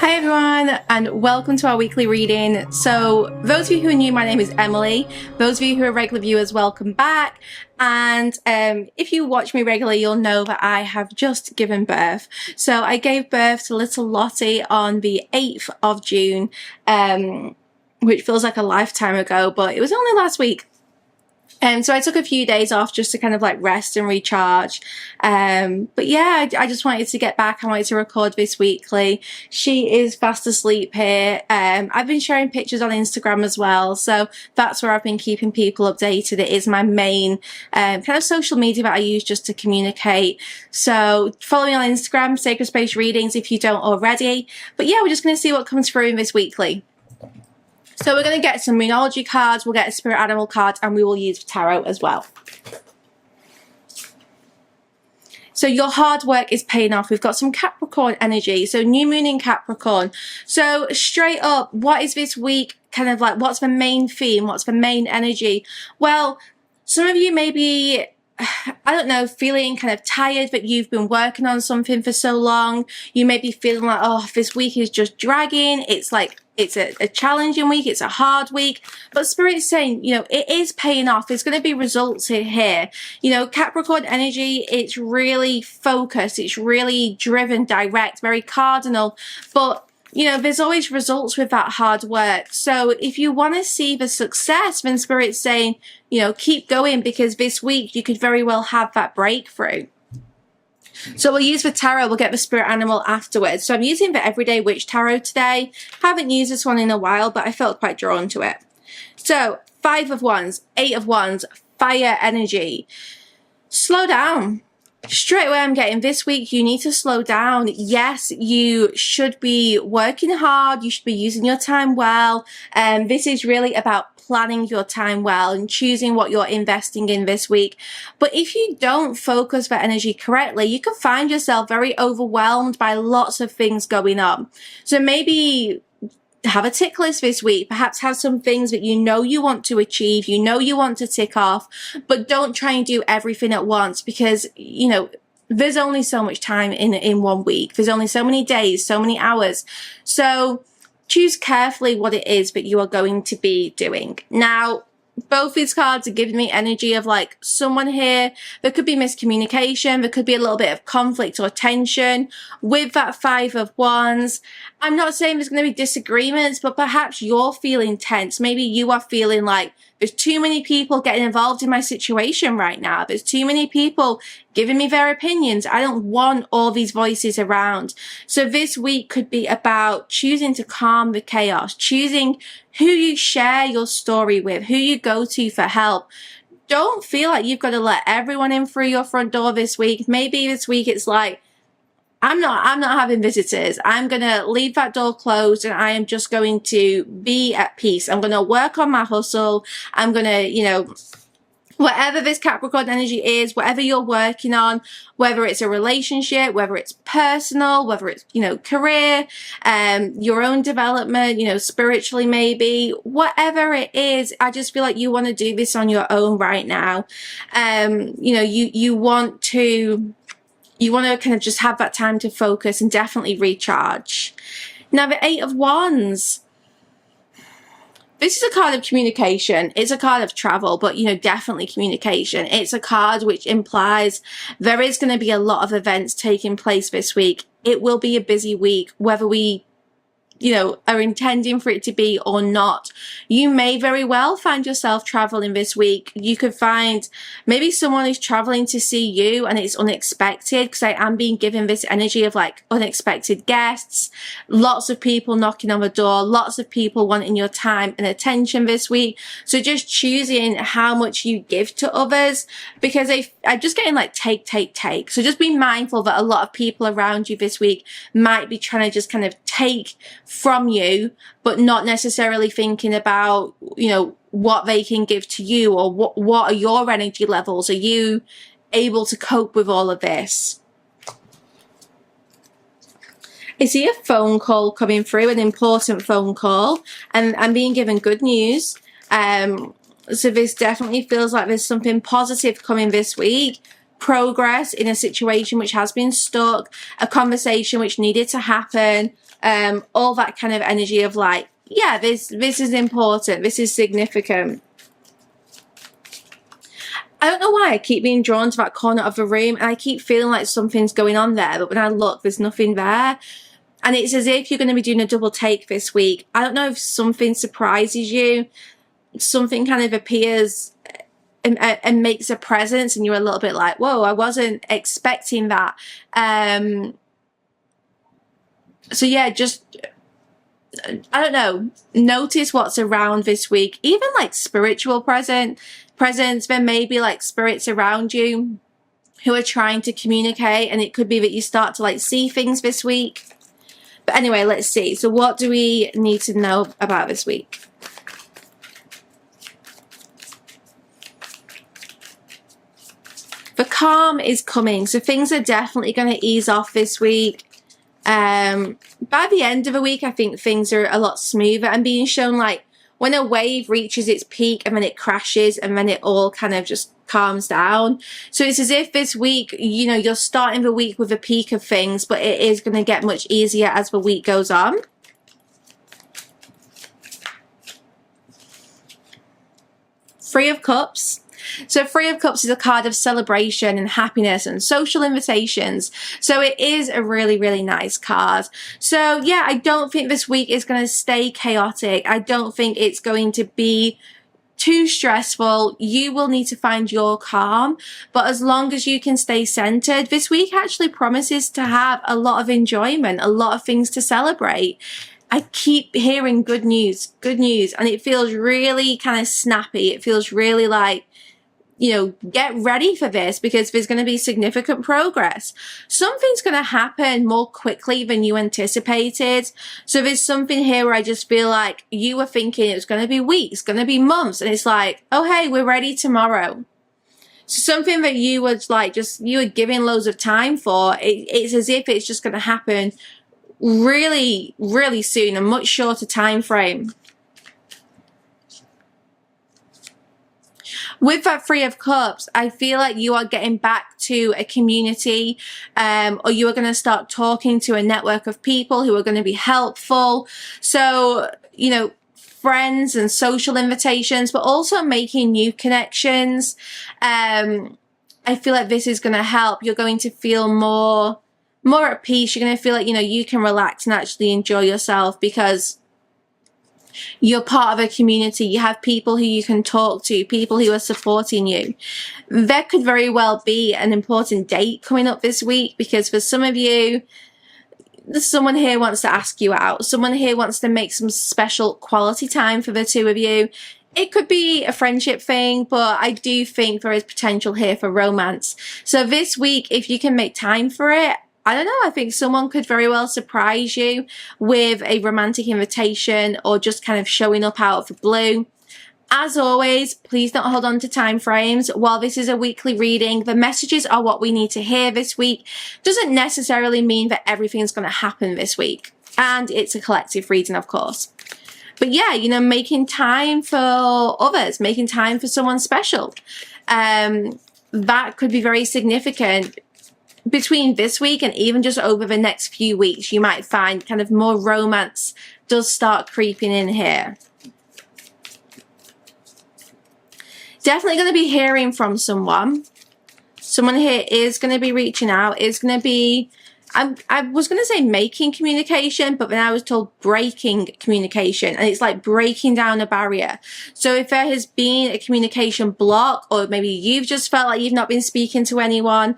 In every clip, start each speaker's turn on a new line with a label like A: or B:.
A: Hi everyone, and welcome to our weekly reading. So those of you who are new, my name is Emily. Those of you who are regular viewers, welcome back. And if you watch me regularly, you'll know that I have just given birth. So I gave birth to little Lottie on the 8th of June, which feels like a lifetime ago, but it was only last week. So I took a few days off just to kind of like rest and recharge. But yeah, I just wanted to get back. I wanted to record this weekly. She is fast asleep here. I've been sharing pictures on Instagram as well. So that's where I've been keeping people updated. It is my main kind of social media that I use just to communicate. So follow me on Instagram, Sacred Space Readings, if you don't already. But yeah, we're just going to see what comes through in this weekly. So we're going to get some Moonology cards, we'll get a Spirit Animal card, and we will use Tarot as well. So your hard work is paying off. We've got some Capricorn energy, so new moon in Capricorn. So straight up, what is this week kind of like, what's the main theme, what's the main energy? Well, some of you may be, I don't know, feeling kind of tired that you've been working on something for so long. You may be feeling like, oh, this week is just dragging. It's like, it's a challenging week. It's a hard week. But Spirit's saying, you know, it is paying off. There's going to be results here. You know, Capricorn energy, it's really focused. It's really driven, direct, very cardinal. But you know, there's always results with that hard work. So if you want to see the success, then Spirit's saying, you know, keep going, because this week you could very well have that breakthrough. So we'll use the tarot, we'll get the Spirit Animal afterwards. So I'm using the Everyday Witch Tarot today. Haven't used this one in a while, but I felt quite drawn to it. So 5 of Wands, 8 of Wands, fire energy. Slow down. Straight away I'm getting this week you need to slow down. Yes, you should be working hard, you should be using your time well, and this is really about planning your time well and choosing what you're investing in this week. But if you don't focus that energy correctly, you can find yourself very overwhelmed by lots of things going on. So maybe have a tick list this week, perhaps have some things that you know you want to achieve, you know you want to tick off, but don't try and do everything at once, because, you know, there's only so much time in 1 week. There's only so many days, so many hours. So choose carefully what it is that you are going to be doing. Now, both these cards are giving me energy of like someone here. There could be miscommunication. There could be a little bit of conflict or tension with that 5 of Wands. I'm not saying there's going to be disagreements, but perhaps you're feeling tense. Maybe you are feeling like there's too many people getting involved in my situation right now. There's too many people giving me their opinions. I don't want all these voices around. So this week could be about choosing to calm the chaos, choosing who you share your story with, who you go to for help. Don't feel like you've got to let everyone in through your front door this week. Maybe this week it's like, I'm not having visitors. I'm going to leave that door closed and I am just going to be at peace. I'm going to work on my hustle. I'm going to, you know, whatever this Capricorn energy is, whatever you're working on, whether it's a relationship, whether it's personal, whether it's, you know, career, your own development, you know, spiritually maybe, whatever it is, I just feel like you want to do this on your own right now. You know, you want to kind of just have that time to focus and definitely recharge. Now, the 8 of Wands. This is a card of communication. It's a card of travel, but, you know, definitely communication. It's a card which implies there is going to be a lot of events taking place this week. It will be a busy week, whether we, you know, are intending for it to be or not. You may very well find yourself traveling this week. You could find maybe someone is traveling to see you and it's unexpected, because I am being given this energy of like unexpected guests, lots of people knocking on the door, lots of people wanting your time and attention this week. So just choosing how much you give to others, because I'm just getting like take. So just be mindful that a lot of people around you this week might be trying to just kind of take from you, but not necessarily thinking about, you know, what they can give to you, or what are your energy levels? Are you able to cope with all of this? I see a phone call coming through, an important phone call, and I'm being given good news. So this definitely feels like there's something positive coming this week. Progress in a situation which has been stuck, a conversation which needed to happen, all that kind of energy of like, yeah, this is important, this is significant. I don't know why I keep being drawn to that corner of the room, and I keep feeling like something's going on there, but when I look, there's nothing there. And it's as if you're going to be doing a double take this week. I don't know if something surprises you, something kind of appears and makes a presence, and you're a little bit like, whoa, I wasn't expecting that. So yeah, just, I don't know, notice what's around this week. Even like spiritual presence. There may be like spirits around you who are trying to communicate, and it could be that you start to like see things this week. But anyway, let's see. So what do we need to know about this week? The calm is coming. So things are definitely going to ease off this week. By the end of the week, I think things are a lot smoother. I'm being shown like when a wave reaches its peak and then it crashes and then it all kind of just calms down. So it's as if this week, you know, you're starting the week with a peak of things, but it is going to get much easier as the week goes on. Three of Cups. So Three of Cups is a card of celebration and happiness and social invitations. So it is a really, really nice card. So yeah, I don't think this week is going to stay chaotic. I don't think it's going to be too stressful. You will need to find your calm, but as long as you can stay centered, this week actually promises to have a lot of enjoyment, a lot of things to celebrate. I keep hearing good news, and it feels really kind of snappy. It feels really like, you know, get ready for this because there's going to be significant progress. Something's going to happen more quickly than you anticipated. So there's something here where I just feel like you were thinking it was going to be weeks, going to be months, and it's like, oh, hey, we're ready tomorrow. So something that you would like, just, you were giving loads of time for, it's as if it's just going to happen really, really soon, a much shorter time frame. With that Three of Cups, I feel like you are getting back to a community, or you are going to start talking to a network of people who are going to be helpful. So, you know, friends and social invitations, but also making new connections. I feel like this is going to help. You're going to feel more at peace. You're going to feel like, you know, you can relax and actually enjoy yourself because you're part of a community. You have people who you can talk to, people who are supporting you. There could very well be an important date coming up this week because for some of you, someone here wants to ask you out. Someone here wants to make some special quality time for the two of you. It could be a friendship thing, but I do think there is potential here for romance. So this week, if you can make time for it, I don't know, I think someone could very well surprise you with a romantic invitation or just kind of showing up out of the blue. As always, please don't hold on to time frames. While this is a weekly reading, the messages are what we need to hear this week. Doesn't necessarily mean that everything's going to happen this week. And it's a collective reading, of course. But yeah, you know, making time for others, making time for someone special. That could be very significant. Between this week and even just over the next few weeks, you might find kind of more romance does start creeping in here. Definitely going to be hearing from someone. Someone here is going to be reaching out, is going to be, I was going to say making communication, but then I was told breaking communication, and it's like breaking down a barrier. So if there has been a communication block, or maybe you've just felt like you've not been speaking to anyone,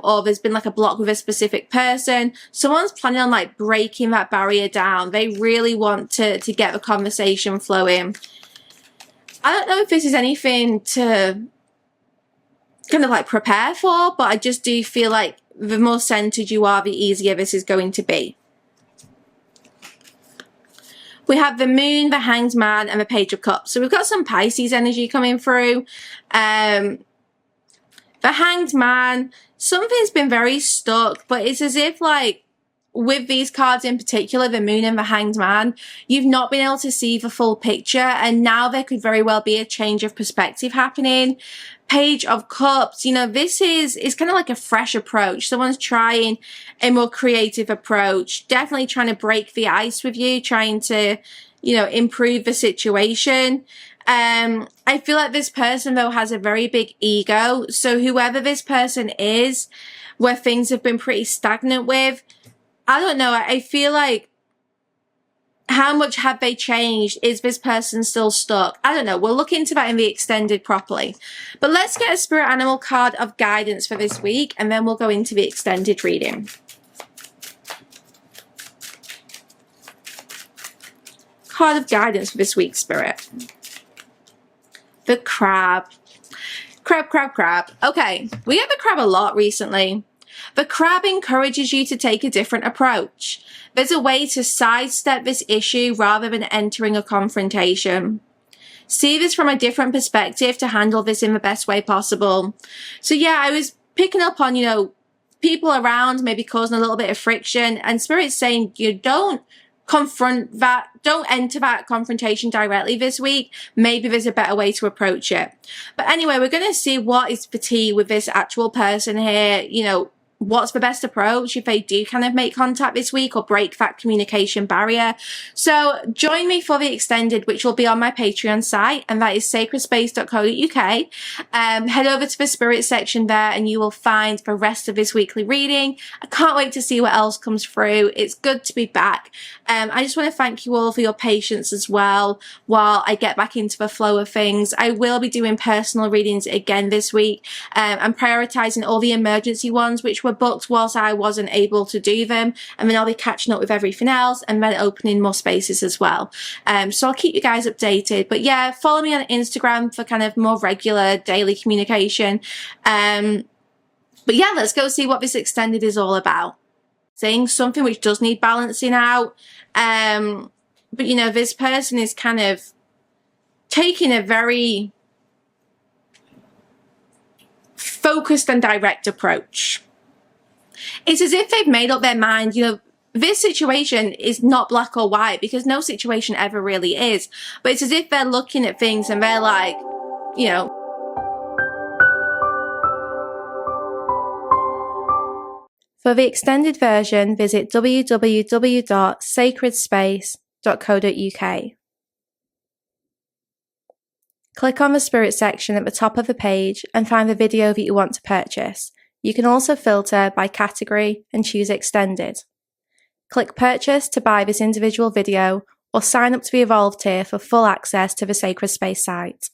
A: or there's been like a block with a specific person, someone's planning on like breaking that barrier down. They really want to get the conversation flowing. I don't know if this is anything to kind of like prepare for, but I just do feel like the more centered you are, the easier this is going to be. We have the Moon, the Hanged Man, and the Page of Cups. So we've got some Pisces energy coming through. The Hanged Man, something's been very stuck, but it's as if like with these cards in particular, the Moon and the Hanged Man, you've not been able to see the full picture, and now there could very well be a change of perspective happening. Page of Cups, you know, this is kind of like a fresh approach. Someone's trying a more creative approach, definitely trying to break the ice with you, trying to, you know, improve the situation. I feel like this person, though, has a very big ego. So whoever this person is, where things have been pretty stagnant with, I don't know. I feel like, how much have they changed? Is this person still stuck? I don't know. We'll look into that in the extended properly. But let's get a spirit animal card of guidance for this week, and then we'll go into the extended reading. Card of guidance for this week, Spirit. The Crab. Crab. Okay, we get the Crab a lot recently. The Crab encourages you to take a different approach. There's a way to sidestep this issue rather than entering a confrontation. See this from a different perspective to handle this in the best way possible. So yeah, I was picking up on, you know, people around maybe causing a little bit of friction, and Spirit's saying you don't confront that, don't enter that confrontation directly this week. Maybe there's a better way to approach it. But anyway, we're going to see what is the tea with this actual person here. You know, what's the best approach if they do kind of make contact this week or break that communication barrier. So join me for the extended, which will be on my Patreon site, and that is sacredspace.co.uk. Head over to the spirit section there and you will find the rest of this weekly reading. I can't wait to see what else comes through. It's good to be back. I just want to thank you all for your patience as well while I get back into the flow of things. I will be doing personal readings again this week. I'm prioritizing all the emergency ones which were booked whilst I wasn't able to do them, and then I'll be catching up with everything else and then opening more spaces as well. So I'll keep you guys updated. But yeah, follow me on Instagram for kind of more regular daily communication. But yeah, let's go see what this extended is all about. Saying something which does need balancing out. But you know, this person is kind of taking a very focused and direct approach. It's as if they've made up their mind, you know, this situation is not black or white, because no situation ever really is. But it's as if they're looking at things and they're like, you know, for the extended version, visit www.sacredspace.co.uk. Click on the Spirit section at the top of the page and find the video that you want to purchase. You can also filter by category and choose Extended. Click Purchase to buy this individual video, or sign up to the Evolved tier for full access to the Sacred Space site.